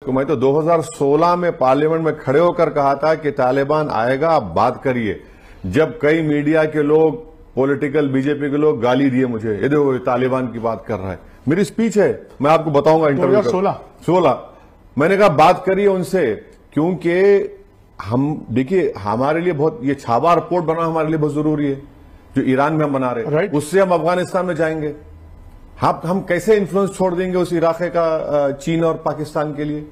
तो मैं तो 2016 में पार्लियामेंट में खड़े होकर कहा था कि तालिबान आएगा, आप बात करिए। जब कई मीडिया के लोग, पॉलिटिकल बीजेपी के लोग गाली दिए मुझे, ये देखो ये तालिबान की बात कर रहा है। मेरी स्पीच है, मैं आपको बताऊंगा इंटरव्यू। 2016 मैंने कहा बात करिए उनसे, क्योंकि हम देखिए हमारे लिए बहुत, ये छाबा रिपोर्ट बना हमारे लिए बहुत जरूरी है जो ईरान में हम बना रहे हैं। उससे हम अफगानिस्तान में जाएंगे। हम कैसे इन्फ्लुएंस छोड़ देंगे उस इलाके का चीन और पाकिस्तान के लिए?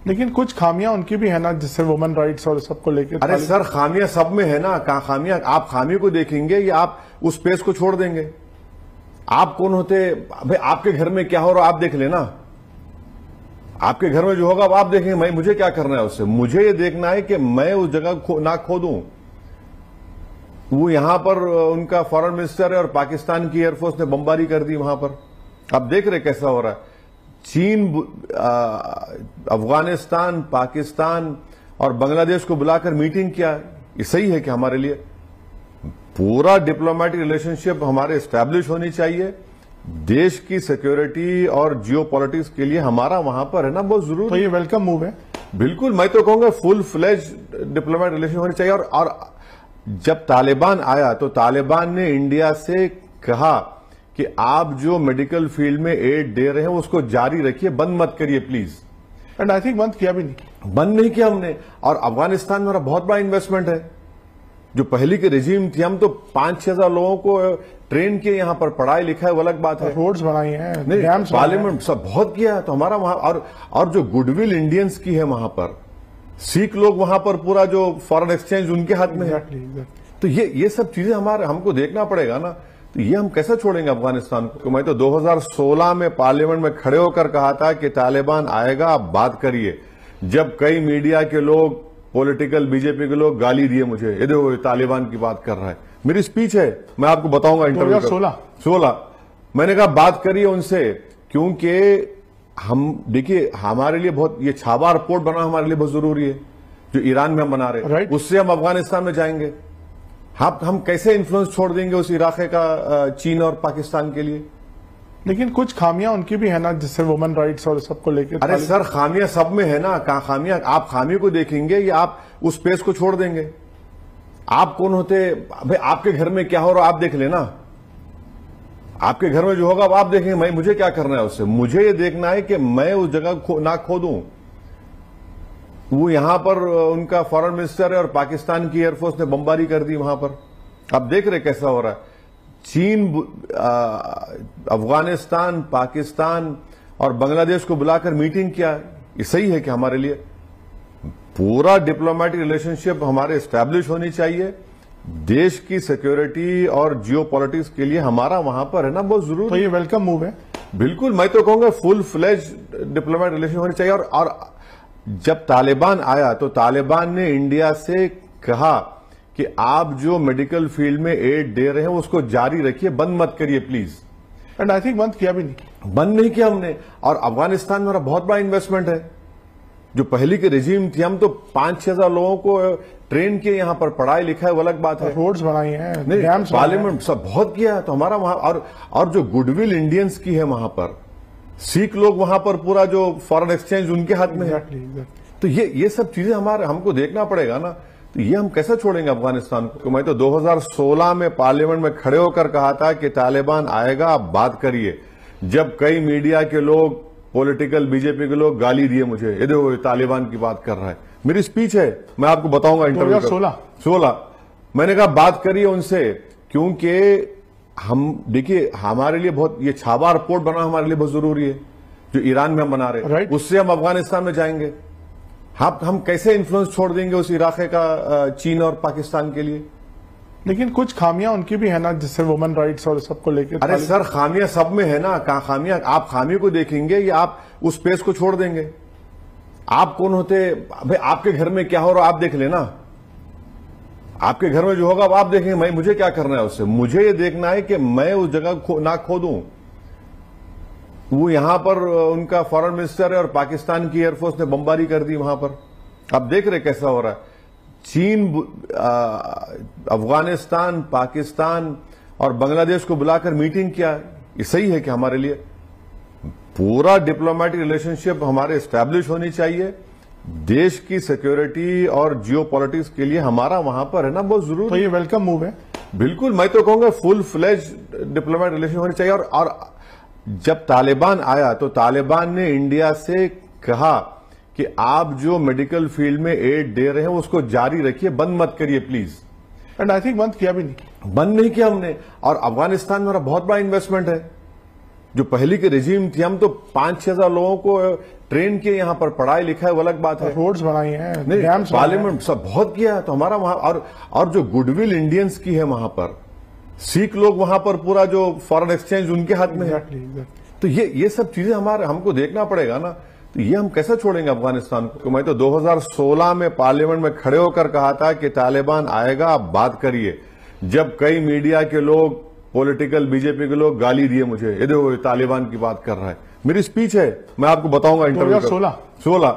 लेकिन कुछ खामियां उनकी भी है ना, जिससे वुमेन राइट्स और सबको लेकर। अरे सर, खामियां सब में है ना। कहां खामियां? आप खामियों को देखेंगे या आप उस स्पेस को छोड़ देंगे? आप कौन होते भाई? आपके घर में क्या हो रहा आप देख लेना। आपके घर में जो होगा आप देखेंगे। मुझे क्या करना है उससे? मुझे ये देखना है कि मैं उस जगह ना खो दूं। वो यहां पर उनका फॉरेन मिनिस्टर है और पाकिस्तान की एयरफोर्स ने बमबारी कर दी वहां पर। अब देख रहे कैसा हो रहा है। चीन अफगानिस्तान, पाकिस्तान और बांग्लादेश को बुलाकर मीटिंग किया। ये सही है कि हमारे लिए पूरा डिप्लोमेटिक रिलेशनशिप हमारे एस्टैब्लिश होनी चाहिए। देश की सिक्योरिटी और जियो पॉलिटिक्स के लिए हमारा वहां पर है ना बहुत जरूरी। तो ये वेलकम मूव है। बिल्कुल, मैं तो कहूंगा फुल फ्लेज डिप्लोमेटिक रिलेशन होनी चाहिए। और जब तालिबान आया तो तालिबान ने इंडिया से कहा कि आप जो मेडिकल फील्ड में एड दे रहे हैं उसको जारी रखिए, बंद मत करिए प्लीज। एंड आई थिंक बंद किया भी नहीं। बंद नहीं किया हमने। और अफगानिस्तान में हमारा बहुत बड़ा इन्वेस्टमेंट है। जो पहली की रेजिम थी, हम तो 5-6 हजार लोगों को ट्रेन किए, यहां पर पढ़ाई लिखा है, वो अलग बात है। रोड्स बनाई हैं, डैम्स, पार्लियामेंट सब बहुत किया है। तो हमारा वहां और जो गुडविल इंडियंस की है वहां पर, सिख लोग वहां पर, पूरा जो फॉरेन एक्सचेंज उनके हाथ में है। तो ये सब चीजें हमको देखना पड़ेगा ना। तो ये हम कैसे छोड़ेंगे अफगानिस्तान को? तो मैं तो 2016 में पार्लियामेंट में खड़े होकर कहा था कि तालिबान आएगा, आप बात करिए। जब कई मीडिया के लोग, पॉलिटिकल बीजेपी के लोग गाली दिए मुझे, ये देखो ये तालिबान की बात कर रहा है। मेरी स्पीच है, मैं आपको बताऊंगा इंटरव्यू। 2016 मैंने कहा बात करिए उनसे, क्योंकि हम देखिए हमारे लिए बहुत, ये छाबा रिपोर्ट बना हमारे लिए बहुत जरूरी है जो ईरान में हम बना रहे हैं। उससे हम अफगानिस्तान में जाएंगे। हम कैसे इन्फ्लुएंस छोड़ देंगे उस इलाके का चीन और पाकिस्तान के लिए? लेकिन कुछ खामियां उनकी भी है ना, जिससे वुमेन राइट्स और सबको लेकर। अरे सर, खामियां सब में है ना। कहां खामियां? आप खामियों को देखेंगे या आप उस स्पेस को छोड़ देंगे? आप कौन होते भाई? आपके घर में क्या हो रहा आप देख लेना। आपके घर में जो होगा आप देखेंगे। मुझे क्या करना है उससे? मुझे ये देखना है कि मैं उस जगह ना खो दूं। वो यहां पर उनका फॉरेन मिनिस्टर है और पाकिस्तान की एयरफोर्स ने बमबारी कर दी वहां पर। अब देख रहे कैसा हो रहा है। चीन अफगानिस्तान, पाकिस्तान और बांग्लादेश को बुलाकर मीटिंग किया। ये सही है कि हमारे लिए पूरा डिप्लोमेटिक रिलेशनशिप हमारे एस्टैब्लिश होनी चाहिए। देश की सिक्योरिटी और जियो पॉलिटिक्स के लिए हमारा वहां पर है ना बहुत जरूरी। तो ये वेलकम मूव है। बिल्कुल, मैं तो कहूंगा फुल फ्लेज डिप्लोमेटिक रिलेशन होनी चाहिए। और जब तालिबान आया तो तालिबान ने इंडिया से कहा कि आप जो मेडिकल फील्ड में एड दे रहे हैं उसको जारी रखिए, बंद मत करिए प्लीज। एंड आई थिंक बंद किया भी नहीं। बंद नहीं किया हमने। और अफगानिस्तान में हमारा बहुत बड़ा इन्वेस्टमेंट है। जो पहली की रेजिम थी, हम तो 5-6 हजार लोगों को ट्रेन किए, यहां पर पढ़ाई लिखा है, वो अलग बात है। रोड्स बनाई हैं, डैम्स, पार्लियामेंट सब बहुत किया है। तो हमारा वहां और जो गुडविल इंडियंस की है वहां पर, सिख लोग वहां पर, पूरा जो फॉरेन एक्सचेंज उनके हाथ में है। तो ये सब चीजें हमको देखना पड़ेगा ना। तो ये हम कैसे छोड़ेंगे अफगानिस्तान को? तो मैं तो 2016 में पार्लियामेंट में खड़े होकर कहा था कि तालिबान आएगा, आप बात करिए। जब कई मीडिया के लोग, पॉलिटिकल बीजेपी के लोग गाली दिए मुझे, ये देखो ये तालिबान की बात कर रहा है। मेरी स्पीच है, मैं आपको बताऊंगा इंटरव्यू। 2016 मैंने कहा बात करिए उनसे, क्योंकि हम देखिए हमारे लिए बहुत, ये छाबा रिपोर्ट बना हमारे लिए बहुत जरूरी है जो ईरान में हम बना रहे हैं। उससे हम अफगानिस्तान में जाएंगे। हम कैसे इन्फ्लुएंस छोड़ देंगे उस इलाके का चीन और पाकिस्तान के लिए? लेकिन कुछ खामियां उनकी भी है ना, जिससे वुमेन राइट्स और सबको लेकर। अरे सर, खामियां सब में है ना। कहां खामियां? आप खामियों को देखेंगे या आप उस स्पेस को छोड़ देंगे? आप कौन होते भाई? आपके घर में क्या हो रहा आप देख लेना। आपके घर में जो होगा आप देखेंगे। मुझे क्या करना है उससे? मुझे ये देखना है कि मैं उस जगह ना खो दूं। वो यहां पर उनका फॉरेन मिनिस्टर है और पाकिस्तान की एयरफोर्स ने बमबारी कर दी वहां पर। अब देख रहे कैसा हो रहा है। चीन अफगानिस्तान, पाकिस्तान और बांग्लादेश को बुलाकर मीटिंग किया। ये सही है कि हमारे लिए पूरा डिप्लोमेटिक रिलेशनशिप हमारे एस्टैब्लिश होनी चाहिए। देश की सिक्योरिटी और जियो पॉलिटिक्स के लिए हमारा वहां पर रहना बहुत जरूरी तो ये वेलकम मूव है। बिल्कुल, मैं तो कहूंगा फुल फ्लेज डिप्लोमेटिक रिलेशन होनी चाहिए। और जब तालिबान आया तो तालिबान ने इंडिया से कहा कि आप जो मेडिकल फील्ड में एड दे रहे हैं उसको जारी रखिए, बंद मत करिए प्लीज। एंड आई थिंक बंद किया भी नहीं। बंद नहीं किया हमने। और अफगानिस्तान में हमारा बहुत बड़ा इन्वेस्टमेंट है। जो पहली की रेजिम थी, हम तो 5-6 हजार लोगों को ट्रेन किए, यहां पर पढ़ाई लिखा है, वो अलग बात है। रोड्स बनाई हैं, नहीं, डैम्स पार्लियामेंट सब बहुत किया है। तो हमारा वहां और जो गुडविल इंडियंस की है वहां पर, सिख लोग वहां पर पूरा जो फॉरेन एक्सचेंज उनके हाथ में है। तो ये सब चीजें हमको देखना पड़ेगा ना। तो ये हम कैसे छोड़ेंगे अफगानिस्तान को। मैं तो 2016 में पार्लियामेंट में खड़े होकर कहा था कि तालिबान आएगा, आप बात करिए। जब कई मीडिया के लोग, पॉलिटिकल बीजेपी के लोग गाली दिए मुझे, ये देखो ये तालिबान की बात कर रहा है। मेरी स्पीच है, मैं आपको बताऊंगा इंटरव्यू। 2016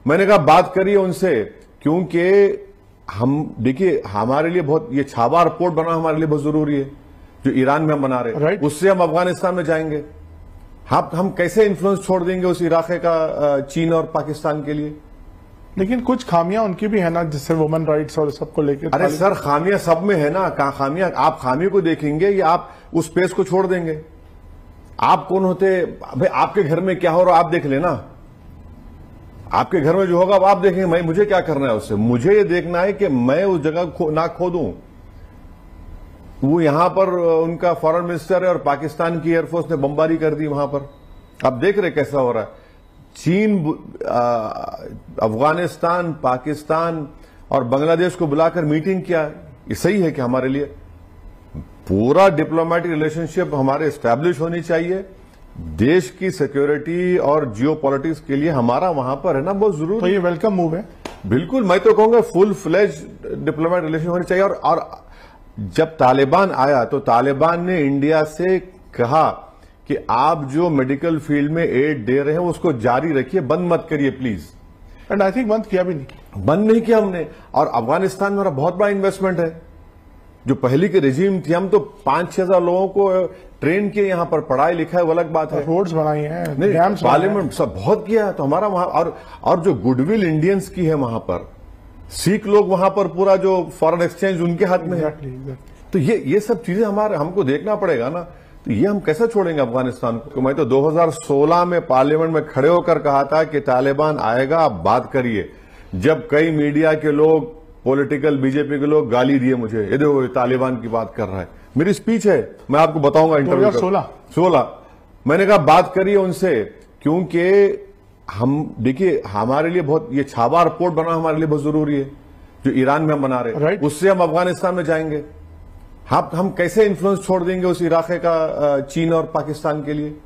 मैंने कहा बात करिए उनसे, क्योंकि हम देखिए हमारे लिए बहुत, ये छाबा रिपोर्ट बना हमारे लिए बहुत जरूरी है, जो ईरान में हम बना रहे हैं। उससे हम अफगानिस्तान में जाएंगे। हम कैसे इन्फ्लुएंस छोड़ देंगे उस इलाके का चीन और पाकिस्तान के लिए। लेकिन कुछ खामियां उनकी भी है ना, जिससे वुमेन राइट्स और सबको लेकर। अरे सर, खामियां सब में है ना। कहां खामियां? आप खामियों को देखेंगे या आप उस स्पेस को छोड़ देंगे? आप कौन होते भाई? आपके घर में क्या हो रहा आप देख लेना। आपके घर में जो होगा आप देखेंगे। मुझे क्या करना है उससे? मुझे ये देखना है कि मैं उस जगह ना खो दूं। वो यहां पर उनका फॉरेन मिनिस्टर है और पाकिस्तान की एयरफोर्स ने बमबारी कर दी वहां पर। अब देख रहे कैसा हो रहा है। चीन अफगानिस्तान, पाकिस्तान और बांग्लादेश को बुलाकर मीटिंग किया। ये सही है कि हमारे लिए पूरा डिप्लोमेटिक रिलेशनशिप हमारे एस्टैब्लिश होनी चाहिए। देश की सिक्योरिटी और जियो पॉलिटिक्स के लिए हमारा वहां पर रहना बहुत जरूरी है। तो ये वेलकम मूव है। बिल्कुल, मैं तो कहूंगा फुल फ्लेज डिप्लोमेटिक रिलेशन होनी चाहिए। और जब तालिबान आया तो तालिबान ने इंडिया से कहा कि आप जो मेडिकल फील्ड में एड दे रहे हैं उसको जारी रखिए, बंद मत करिए प्लीज। एंड आई थिंक बंद किया भी नहीं। बंद नहीं किया हमने। और अफगानिस्तान में हमारा बहुत बड़ा इन्वेस्टमेंट है। जो पहली की रेजिम थी, हम तो 5-6 हजार लोगों को ट्रेन किए, यहां पर पढ़ाई लिखा है, वो अलग बात है। रोड्स बनाई हैं, डैम्स, पार्लियामेंट सब बहुत किया है। तो हमारा वहां और जो गुडविल इंडियंस की है वहां पर, सिख लोग वहां पर पूरा जो फॉरेन एक्सचेंज उनके हाथ में है। तो ये सब चीजें हमको देखना पड़ेगा ना। तो ये हम कैसे छोड़ेंगे अफगानिस्तान को। मैं तो 2016 में पार्लियामेंट में खड़े होकर कहा था कि तालिबान आएगा, आप बात करिए। जब कई मीडिया के लोग, पॉलिटिकल बीजेपी के लोग गाली दिए मुझे, ये देखो ये तालिबान की बात कर रहा है। मेरी स्पीच है, मैं आपको बताऊंगा इंटरव्यू। 2016 मैंने कहा बात करिए उनसे, क्योंकि हम देखिए हमारे लिए बहुत, ये छाबा रिपोर्ट बना हमारे लिए बहुत जरूरी है, जो ईरान में हम बना रहे हैं। उससे हम अफगानिस्तान में जाएंगे। हम कैसे इन्फ्लुएंस छोड़ देंगे उस इलाके का चीन और पाकिस्तान के लिए।